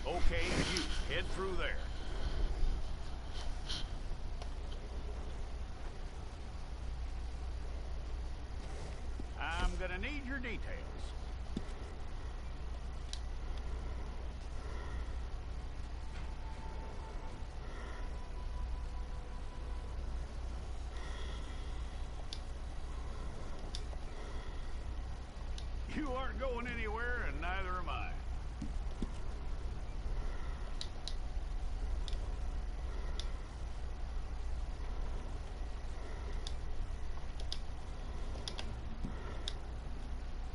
Okay, you head through there. I'm gonna need your details. You aren't going anywhere, and neither am I.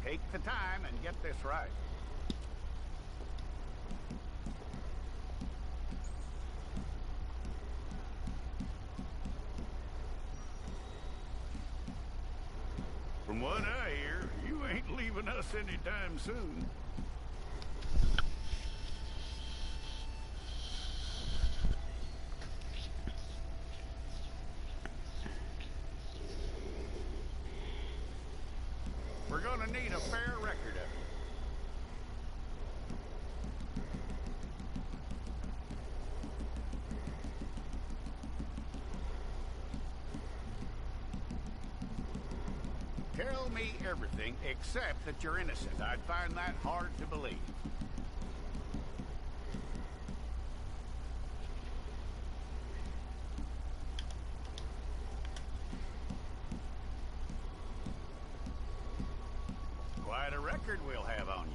Take the time and get this right. From what I hear, you ain't leaving us anytime soon. We're gonna need a fair record of it. Tell me everything except that you're innocent. I'd find that hard to believe. Quite a record we'll have on you.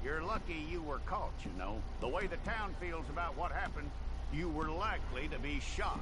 You're lucky you were caught, you know. The way the town feels about what happened, you were likely to be shot.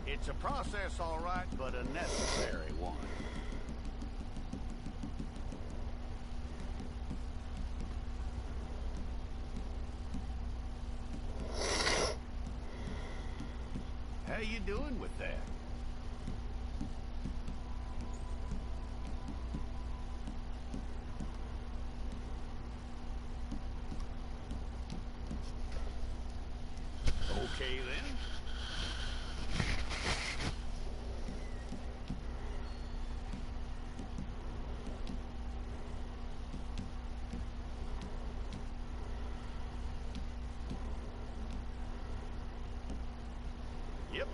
It's a process, all right, but a necessary one. How you doing with that? Okay, then. Yep.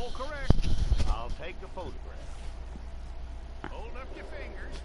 all correct. I'll take a photograph. Hold up your fingers.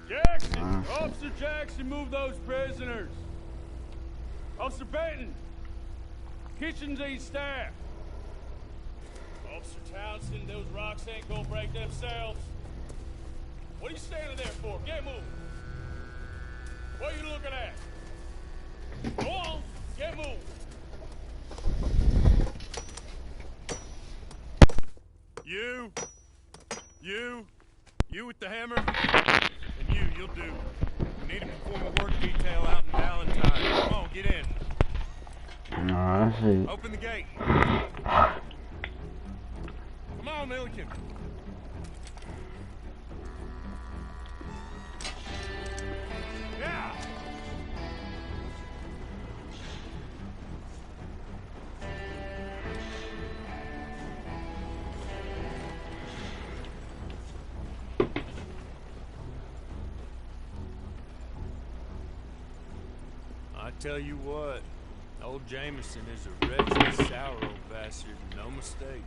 Jackson! Officer Jackson, move those prisoners! Officer Benton! Kitchens ain't staffed! Officer Townsend, those rocks ain't gonna break themselves. What are you standing there for? Get moving! What are you looking at? Go on! Get moving! You with the hammer? And you'll do. We need to perform a work detail out in Valentine. Come on, get in. No, I see. Open the gate. Come on, Milliken. Yeah. I tell you what, old Jameson is a wretched, sour old bastard, no mistake.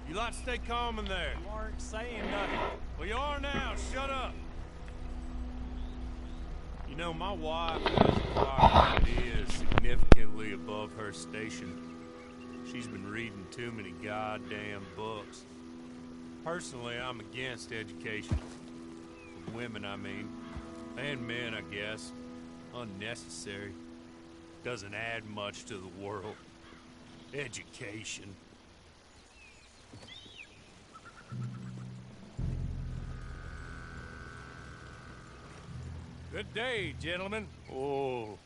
You lot stay calm in there. You aren't saying nothing. Well, you are now. Shut up. You know, my wife has acquired ideas significantly above her station. She's been reading too many goddamn books. Personally, I'm against education. For women, I mean. And men, I guess. Unnecessary. Doesn't add much to the world. Education. Good day, gentlemen. Oh.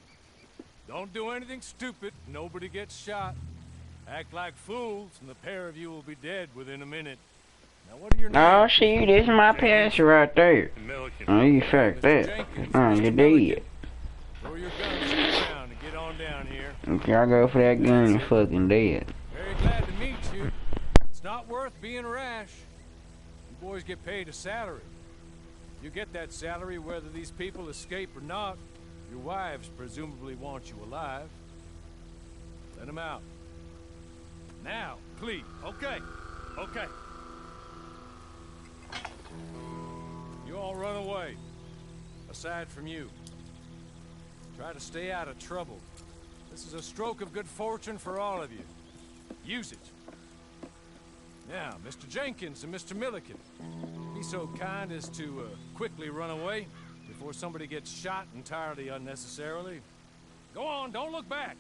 Don't do anything stupid. Nobody gets shot. Act like fools, and the pair of you will be dead within a minute. Now, what are your names? Oh, see, this is my pastor right there. Milliken. Oh, you fucked that. Oh, you did. Throw your guns down and get on down here. Okay, I go for that gun, you're fucking dead. Very glad to meet you. It's not worth being rash. You boys get paid a salary. You get that salary whether these people escape or not. Your wives presumably want you alive. Let them out. Now, please. Okay. Okay. You all run away. Aside from you. Try to stay out of trouble. This is a stroke of good fortune for all of you. Use it. Now, Mr. Jenkins and Mr. Milliken, be so kind as to quickly run away before somebody gets shot entirely unnecessarily. Go on, don't look back.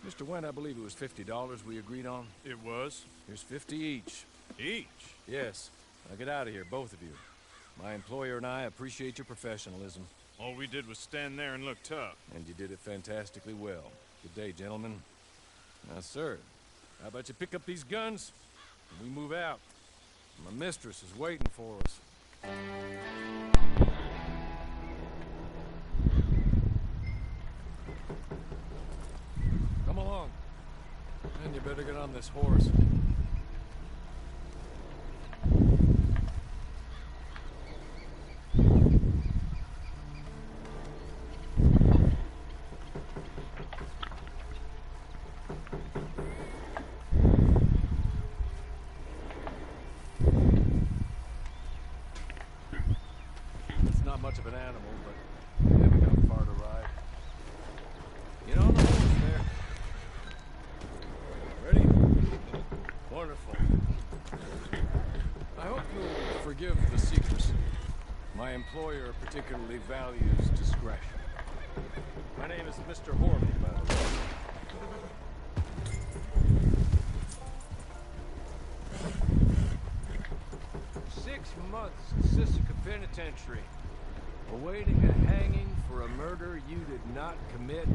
Mr. Went, I believe it was $50 we agreed on. It was. Here's 50 each. Each? Yes. Now get out of here, both of you. My employer and I appreciate your professionalism. All we did was stand there and look tough. And you did it fantastically well. Good day, gentlemen. Now, sir, how about you pick up these guns and we move out? My mistress is waiting for us. Come along. And you better get on this horse. Much of an animal, but we haven't got far to ride. Get on the horse there. Ready? Wonderful. I hope you'll forgive the secrecy. My employer particularly values discretion. My name is Mr. Horley, by the way. 6 months in Sisika Penitentiary, awaiting a hanging for a murder you did not commit.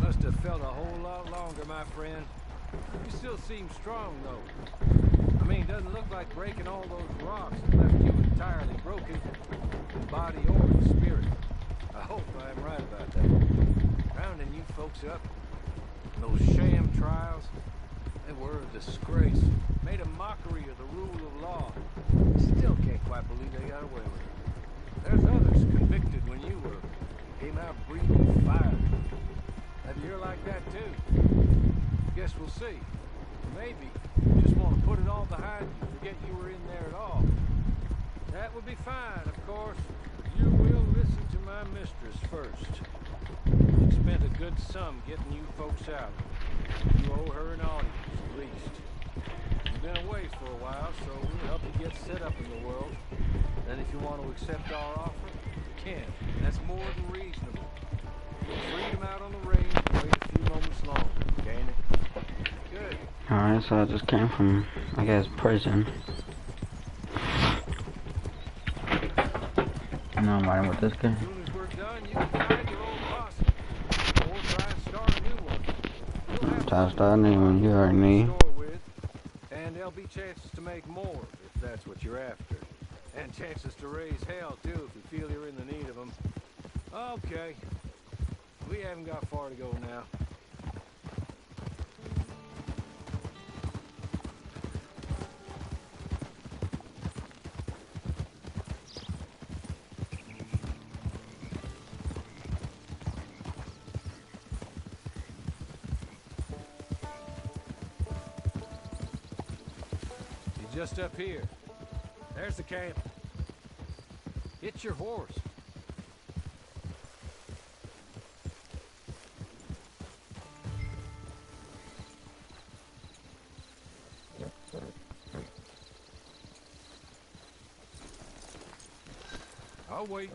Must have felt a whole lot longer, my friend. You still seem strong, though. I mean, doesn't look like breaking all those rocks have left you entirely broken, in body or in spirit. I hope I'm right about that. Rounding you folks up, those sham trials, they were a disgrace. Made a mockery of the rule of law. Still can't quite believe they got away with it. There's others convicted when you were. Came out breathing fire. Maybe you're like that too. Guess we'll see. Maybe you just want to put it all behind you, forget you were in there at all. That would be fine, of course, but you will listen to my mistress first. I spent a good sum getting you folks out. You owe her an audience, at least. You've been away for a while, so we'll help you get set up in the world. Then if you want to accept our offer, you can. That's more than reasonable. Freedom out on the range and wait a few moments longer, can it? Good. Alright, so I just came from, I guess, prison. No, I'm riding with this guy. As soon as we're done, you can find your old posse. Or try and start a new one. Try to start a new one, you already need. And there'll be chances to make more, if that's what you're after. And chances to raise hell, too, if you feel you're in the need of them. Okay. We haven't got far to go now. Just up here. There's the camp. It's your horse. I'll wait.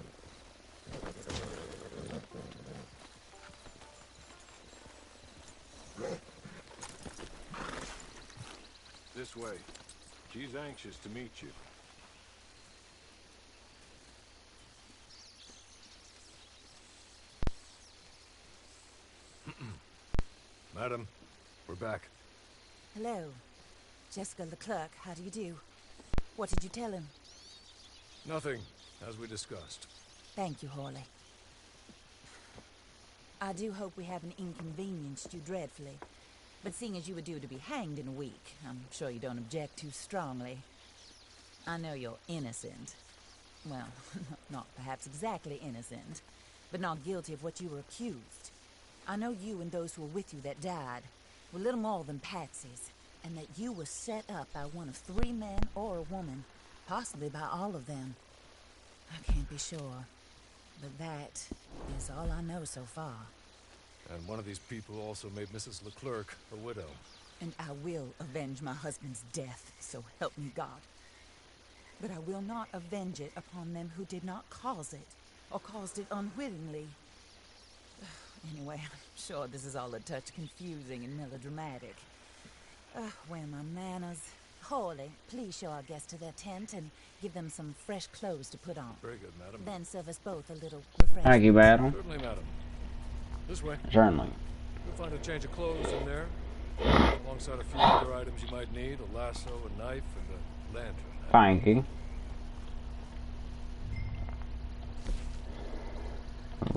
This way. She's anxious to meet you. Madam, we're back. Hello. Jessica Leclerc, how do you do? What did you tell him? Nothing, as we discussed. Thank you, Horley. I do hope we haven't inconvenienced you dreadfully. But seeing as you were due to be hanged in a week, I'm sure you don't object too strongly. I know you're innocent. Well, not perhaps exactly innocent, but not guilty of what you were accused. I know you and those who were with you that died were little more than patsies, and that you were set up by one of 3 men or a woman, possibly by all of them. I can't be sure, but that is all I know so far. And one of these people also made Mrs. Leclerc a widow. And I will avenge my husband's death, so help me God. But I will not avenge it upon them who did not cause it, or caused it unwittingly. Anyway, I'm sure this is all a touch confusing and melodramatic. Where are my manners? Horley, please show our guests to their tent and give them some fresh clothes to put on. Very good, madam. Then serve us both a little refreshment. Thank you, madam. Certainly, madam. This way. Certainly. You'll find a change of clothes in there, alongside a few other items you might need, a lasso, a knife, and a lantern. Thank you.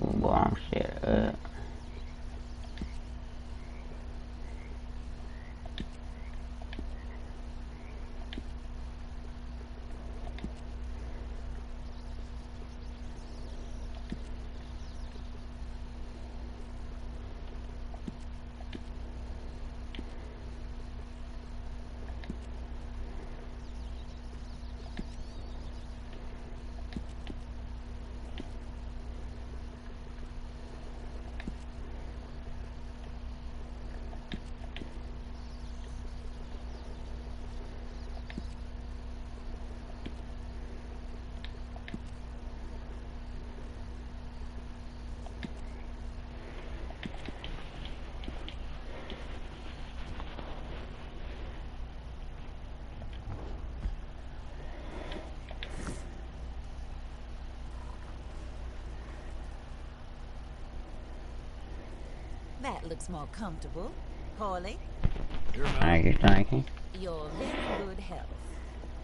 Oh, boy, I'm shit up. That looks more comfortable. Hawley, You're not. Thank you. you're very good health.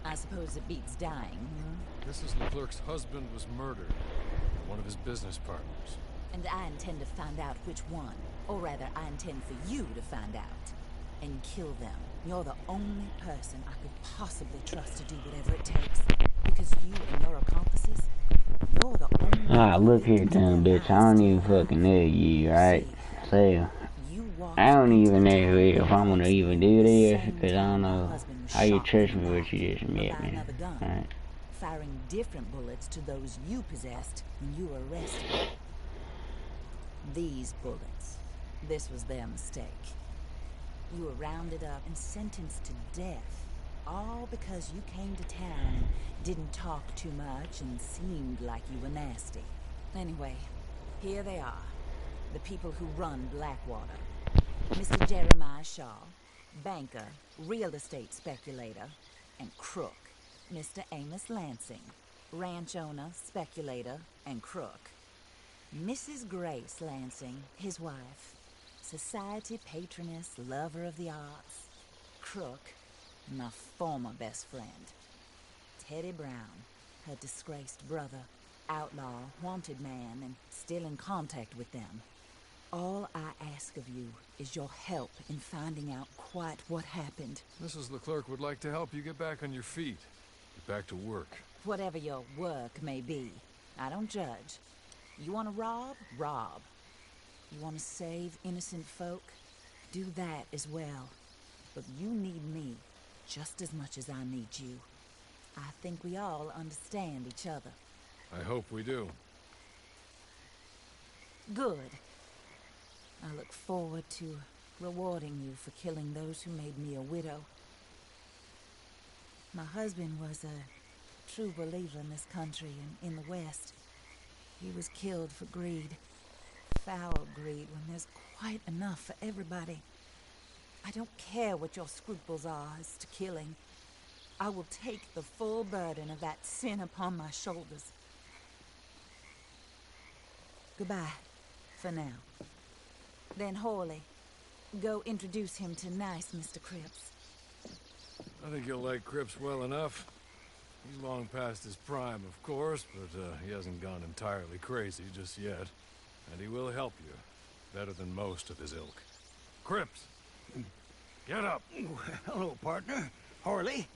I suppose it beats dying, Mrs. Leclerc's husband was murdered. One of his business partners. And I intend to find out which one. Or rather, I intend for you to find out. And kill them. You're the only person I could possibly trust to do whatever it takes. Because you and your accomplices, you're the only... Ah, look here, dumb bitch. I don't even fucking know you, right? So, I don't even know if I'm gonna even do this, because I don't know how you trust me what you just met me. Right? Firing different bullets to those you possessed when you were arrested. These bullets. This was their mistake. You were rounded up and sentenced to death. All because you came to town and didn't talk too much and seemed like you were nasty. Anyway, here they are. The people who run Blackwater. Mr. Jeremiah Shaw, banker, real estate speculator, and crook. Mr. Amos Lansing, ranch owner, speculator, and crook. Mrs. Grace Lansing, his wife, society patroness, lover of the arts, crook, my former best friend. Teddy Brown, her disgraced brother, outlaw, wanted man, and still in contact with them. All I ask of you is your help in finding out quite what happened. Mrs. Leclerc would like to help you get back on your feet. Get back to work. Whatever your work may be, I don't judge. You want to rob? Rob. You want to save innocent folk? Do that as well. But you need me just as much as I need you. I think we all understand each other. I hope we do. Good. I look forward to rewarding you for killing those who made me a widow. My husband was a true believer in this country and in the West. He was killed for greed. Foul greed when there's quite enough for everybody. I don't care what your scruples are as to killing. I will take the full burden of that sin upon my shoulders. Goodbye, for now. Then Hawley, go introduce him to nice Mr. Cripps. I think you'll like Cripps well enough. He's long past his prime, of course, but he hasn't gone entirely crazy just yet. And he will help you, better than most of his ilk. Cripps! Get up! Hello, partner. Hawley.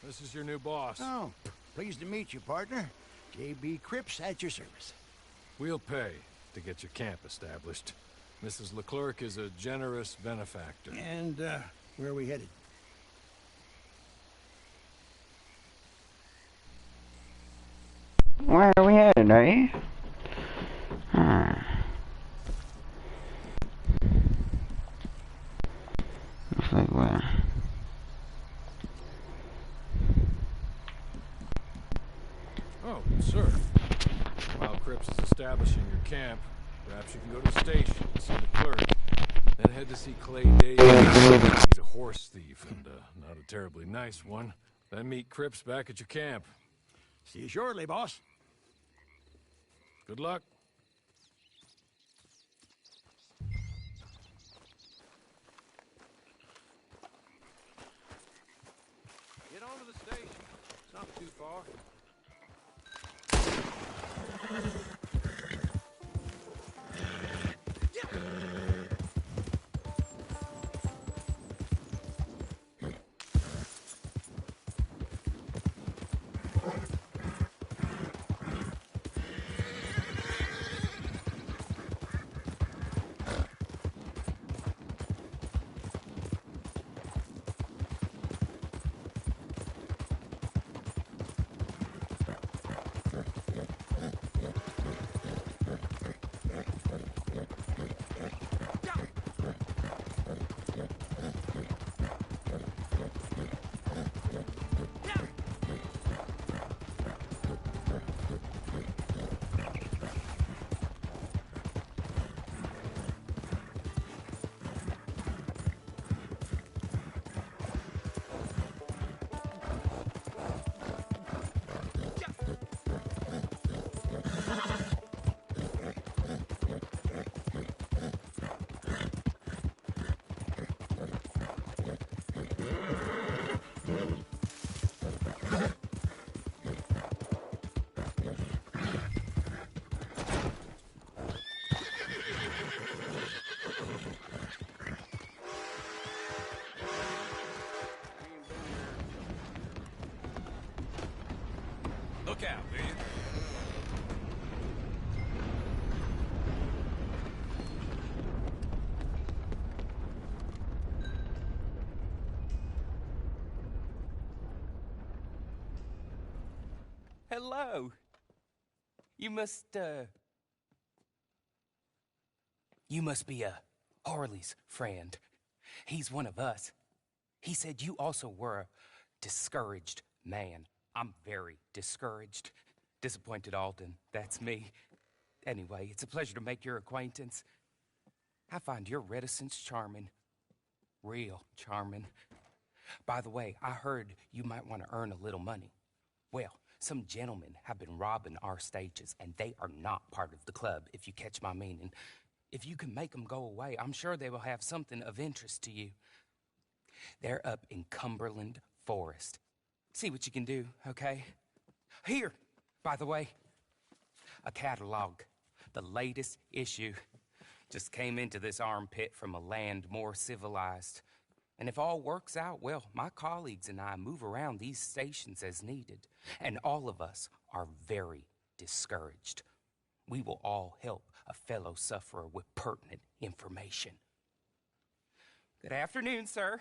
This is your new boss. Oh, pleased to meet you, partner. J.B. Cripps at your service. We'll pay to get your camp established. Mrs. Leclerc is a generous benefactor. And, where are we headed? Where are we headed, eh? Looks like where? Oh, sir. While Cripps is establishing your camp, perhaps you can go to the station and see the clerk. Then head to see Clay Davis. He's a horse thief, and not a terribly nice one. Then meet Cripps back at your camp. See you shortly, boss. Good luck. Get on to the station. It's not too far. Hello. You must be Harley's friend. He's one of us. He said you also were a discouraged man. I'm very discouraged. Disappointed Alden, that's me. Anyway, it's a pleasure to make your acquaintance. I find your reticence charming. Real charming. By the way, I heard you might want to earn a little money. Well, some gentlemen have been robbing our stages, and they are not part of the club, if you catch my meaning. If you can make them go away, I'm sure they will have something of interest to you. They're up in Cumberland Forest. See what you can do, okay? Here, by the way, a catalog. The latest issue. Just came into this armpit from a land more civilized. And if all works out, well, my colleagues and I move around these stations as needed. And all of us are very discouraged. We will all help a fellow sufferer with pertinent information. Good afternoon, sir.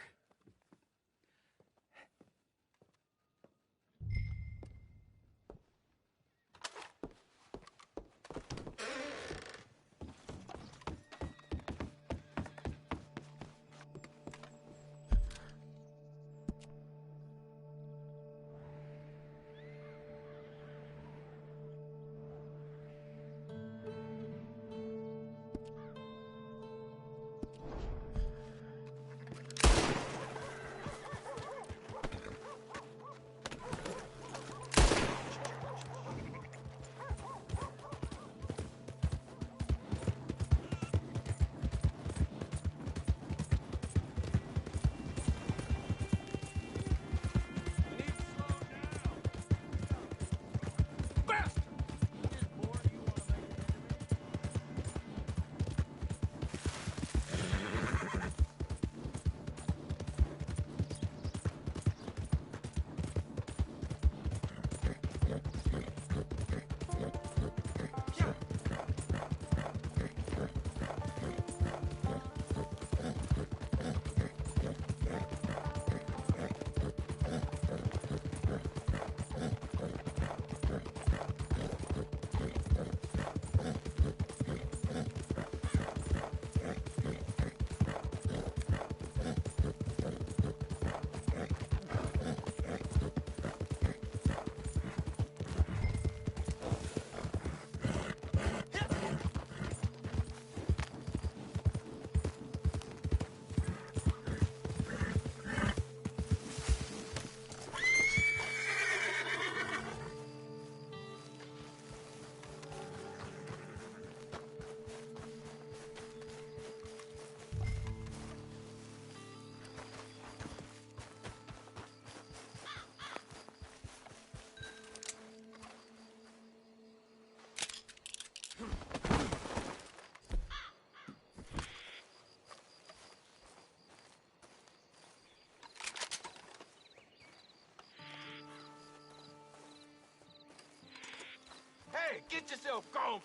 Hey, get yourself gone!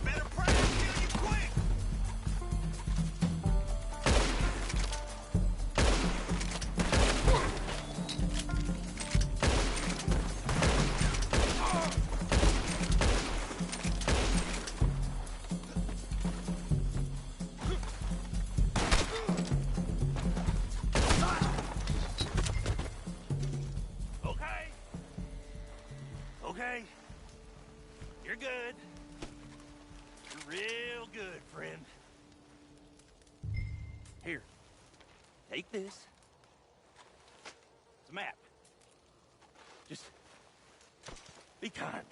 Better pray I kill you quick! Okay? You're good. You're real good, friend. Here. Take this. It's a map. Just be kind.